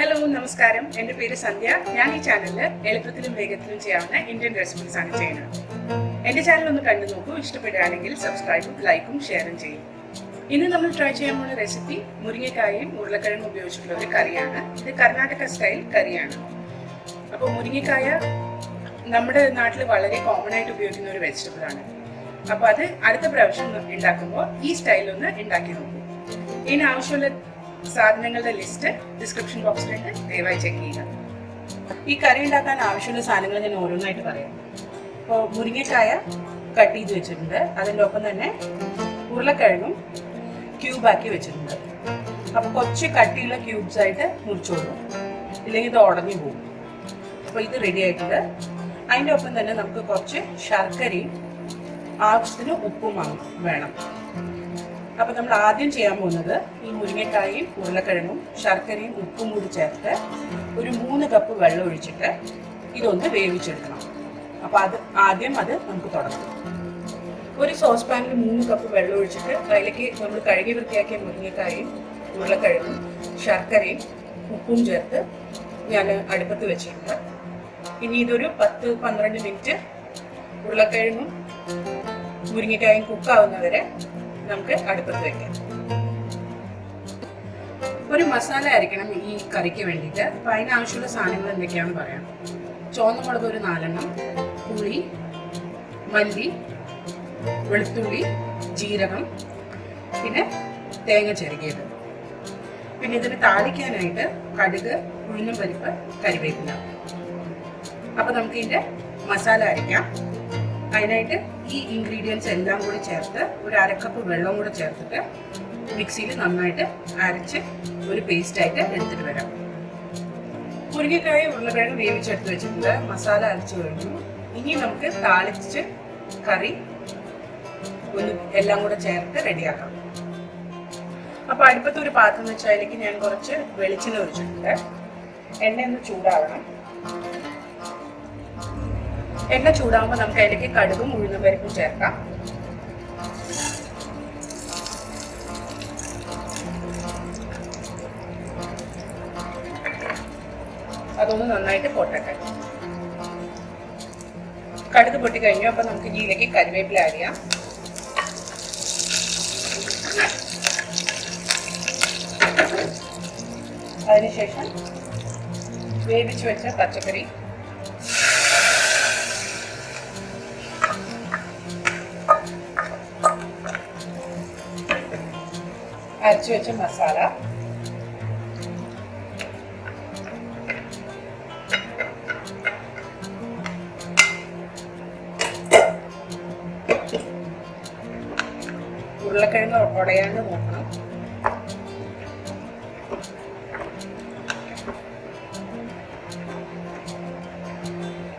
Hello നമസ്കാരം, എൻ്റെ പേര് സന്ധ്യ. ഞാൻ ഈ ചാനലിൽ എളുപ്പത്തിലും വേഗത്തിലും ചെയ്യാവുന്ന ഇന്ത്യൻ റെസിപ്പീസ് ആണ് ചെയ്യുന്നത്. എൻ്റെ ചാനൽ ഒന്ന് കണ്ടു നോക്കൂ. ഇഷ്ടപ്പെടുകയാണെങ്കിൽ സബ്സ്ക്രൈബും ലൈക്കും ഷെയറും ചെയ്യും. ഇന്ന് നമ്മൾ ട്രൈ ചെയ്യാൻ പോകുന്ന റെസിപ്പി മുരിങ്ങക്കായും ഉരുളക്കിഴങ്ങും ഉപയോഗിച്ചിട്ടുള്ള ഒരു കറിയാണ്. ഇത് കർണാടക സ്റ്റൈൽ കറിയാണ്. അപ്പോൾ മുരിങ്ങക്കായ നമ്മുടെ നാട്ടിൽ വളരെ കോമൺ ആയിട്ട് ഉപയോഗിക്കുന്ന ഒരു വെജിറ്റബിൾ ആണ്. അപ്പോൾ അത് അടുത്ത പ്രാവശ്യം ഉണ്ടാക്കുമ്പോൾ ഈ സ്റ്റൈലൊന്ന് ഉണ്ടാക്കി നോക്കൂ. ഇതിന് ആവശ്യമുള്ള സാധനങ്ങളുടെ ലിസ്റ്റ് ഡിസ്ക്രിപ്ഷൻ ബോക്സിലുണ്ട്, ദയവായി ചെക്ക് ചെയ്യുക. ഈ കറി ഉണ്ടാക്കാൻ ആവശ്യമുള്ള സാധനങ്ങൾ ഞാൻ ഓരോന്നായിട്ട് പറയാം. ഇപ്പോൾ മുരിങ്ങക്കായ കട്ട് ചെയ്ത് വെച്ചിട്ടുണ്ട്. അതിൻ്റെ ഒപ്പം തന്നെ ഉരുളക്കിഴങ്ങും ക്യൂബാക്കി വെച്ചിട്ടുണ്ട്. അപ്പോൾ കുറച്ച് കട്ടിയുള്ള ക്യൂബ്സ് ആയിട്ട് മുറിച്ചോളൂ, ഇല്ലെങ്കിൽ ഇത് ഉടഞ്ഞു പോകും. അപ്പോൾ ഇത് റെഡി ആയിട്ടുണ്ട്. അതിൻ്റെ ഒപ്പം തന്നെ നമുക്ക് കുറച്ച് ശർക്കരയും ആവശ്യത്തിന് ഉപ്പും വേണം. അപ്പോൾ നമ്മൾ ആദ്യം ചെയ്യാൻ പോകുന്നത് ഈ മുരിങ്ങക്കായും ഉരുളക്കിഴങ്ങും ശർക്കരയും ഉപ്പും കൂടി ചേർത്ത് ഒരു 3 കപ്പ് വെള്ളം ഒഴിച്ചിട്ട് ഇതൊന്ന് വേവിച്ചെടുക്കണം. അപ്പോൾ അത് നമുക്ക് തുടങ്ങാം. ഒരു സോസ് പാനിൽ 3 കപ്പ് വെള്ളം ഒഴിച്ചിട്ട് അതിലേക്ക് നമ്മൾ കഴുകി വൃത്തിയാക്കിയ മുരിങ്ങക്കായും ഉരുളക്കിഴങ്ങും ശർക്കരയും ഉപ്പും ചേർത്ത് ഞാൻ അടുപ്പത്ത് വെച്ചിട്ടുണ്ട്. ഇനി ഇതൊരു 10-12 മിനിറ്റ് ഉരുളക്കിഴങ്ങും മുരിങ്ങക്കായും കുക്കാവുന്നവരെ നമുക്ക് അടുപ്പത്ത് വെക്കാം. ഒരു മസാല അരയ്ക്കണം ഈ കറിക്ക് വേണ്ടിയിട്ട്. അപ്പം അതിനാവശ്യമുള്ള സാധനങ്ങൾ എന്തൊക്കെയാണെന്ന് പറയാം. ചുവന്ന മുളക് ഒരു 4 എണ്ണം, പുളി, മല്ലി, വെളുത്തുള്ളി, ജീരകം, പിന്നെ തേങ്ങ ചിരകിയത്. പിന്നെ ഇതിന് താളിക്കാനായിട്ട് കടുക്, ഉഴുന്നും പരിപ്പ്, കരിവേപ്പില. അപ്പം നമുക്ക് ഇതിൻ്റെ മസാല അരയ്ക്കാം. അതിനായിട്ട് ഈ ഇൻഗ്രീഡിയൻസ് എല്ലാം കൂടി ചേർത്ത് ഒരു 1/2 കപ്പ് വെള്ളം കൂടെ ചേർത്തിട്ട് മിക്സിയിൽ നന്നായിട്ട് അരച്ച് ഒരു പേസ്റ്റായിട്ട് എടുത്തിട്ട് വരാം. മുരിങ്ങക്കായ ഉരുളക്കിഴങ്ങ് വേവിച്ചെടുത്ത് വെച്ചിട്ടുണ്ട്. മസാല അരച്ച് കഴിഞ്ഞു. ഇനി നമുക്ക് താളിച്ച് കറി ഒന്ന് എല്ലാം കൂടെ ചേർത്ത് റെഡിയാക്കാം. അപ്പോൾ അടുപ്പത്ത് ഒരു പാത്രം വെച്ച് അതിലേക്ക് ഞാൻ കുറച്ച് വെളിച്ചെണ്ണ ഒഴിച്ചിട്ടുണ്ട്. എണ്ണ ഒന്ന് ചൂടാവണം. എണ്ണ ചൂടാകുമ്പോൾ നമുക്ക് അതിലേക്ക് കടുകും ഉഴുന്നും പരിപ്പും ചേർക്കാം. അതൊന്ന് നന്നായിട്ട് പൊട്ടട്ടെ. കടുക് പൊട്ടി കഴിഞ്ഞു. അപ്പം നമുക്ക് ഇതിലേക്ക് കരിവേപ്പില ആഡ് ചെയ്യാം. അതിനുശേഷം വേവിച്ച് വെച്ച പച്ചക്കറി, അരച്ചു വെച്ച മസാല, ഉരുളക്കിഴങ്ങ് ഉടയാണ്ട് നോക്കണം.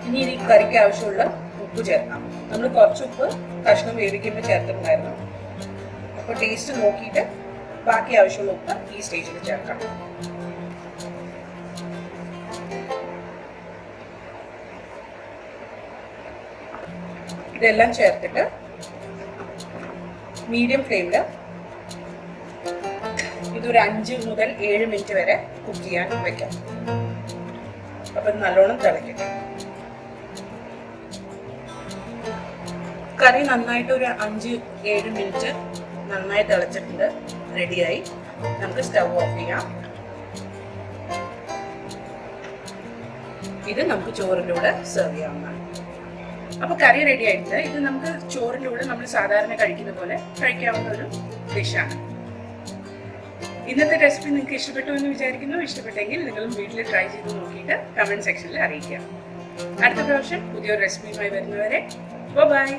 ഇനി ഈ കറിക്ക് ആവശ്യമുള്ള ഉപ്പ് ചേർക്കാം. നമ്മൾ കുറച്ച് ഉപ്പ് കഷ്ണം വേവിക്കുമ്പോൾ ചേർത്തിട്ടുണ്ടായിരുന്നു. അപ്പോൾ ടേസ്റ്റ് നോക്കിയിട്ട് ബാക്കി ആവശ്യമുള്ള ഉപ്പ് ഈ സ്റ്റേജിൽ ചേർക്കാം. ഇതെല്ലാം ചേർത്തിട്ട് മീഡിയം ഫ്ലെയിമിൽ ഇതൊരു 5 മുതൽ 7 മിനിറ്റ് വരെ കുക്ക് ചെയ്യാൻ വെക്കാം. അപ്പം നല്ലോണം തിളക്കട്ടെ. കറി നന്നായിട്ട് ഒരു 5-7 മിനിറ്റ് നന്നായി തിളച്ചിട്ടുണ്ട്. റെഡിയായി. നമുക്ക് സ്റ്റവ് ഓഫ് ചെയ്യാം. ഇത് നമുക്ക് ചോറിൻ്റെ കൂടെ സെർവ് ചെയ്യാവുന്നതാണ്. അപ്പോൾ കറി റെഡി ആയിട്ട് ഇത് നമുക്ക് ചോറിൻ്റെ കൂടെ നമ്മൾ സാധാരണ കഴിക്കുന്ന പോലെ കഴിക്കാവുന്ന ഒരു ഡിഷാണ്. ഇന്നത്തെ റെസിപ്പി നിങ്ങൾക്ക് ഇഷ്ടപ്പെട്ടു എന്ന് വിചാരിക്കുന്നു. ഇഷ്ടപ്പെട്ടെങ്കിൽ നിങ്ങളും വീട്ടിൽ ട്രൈ ചെയ്ത് നോക്കിയിട്ട് കമൻറ്റ് സെക്ഷനിൽ അറിയിക്കാം. അടുത്ത പ്രാവശ്യം പുതിയൊരു റെസിപ്പിയുമായി വരുന്നവരെ ബൈ.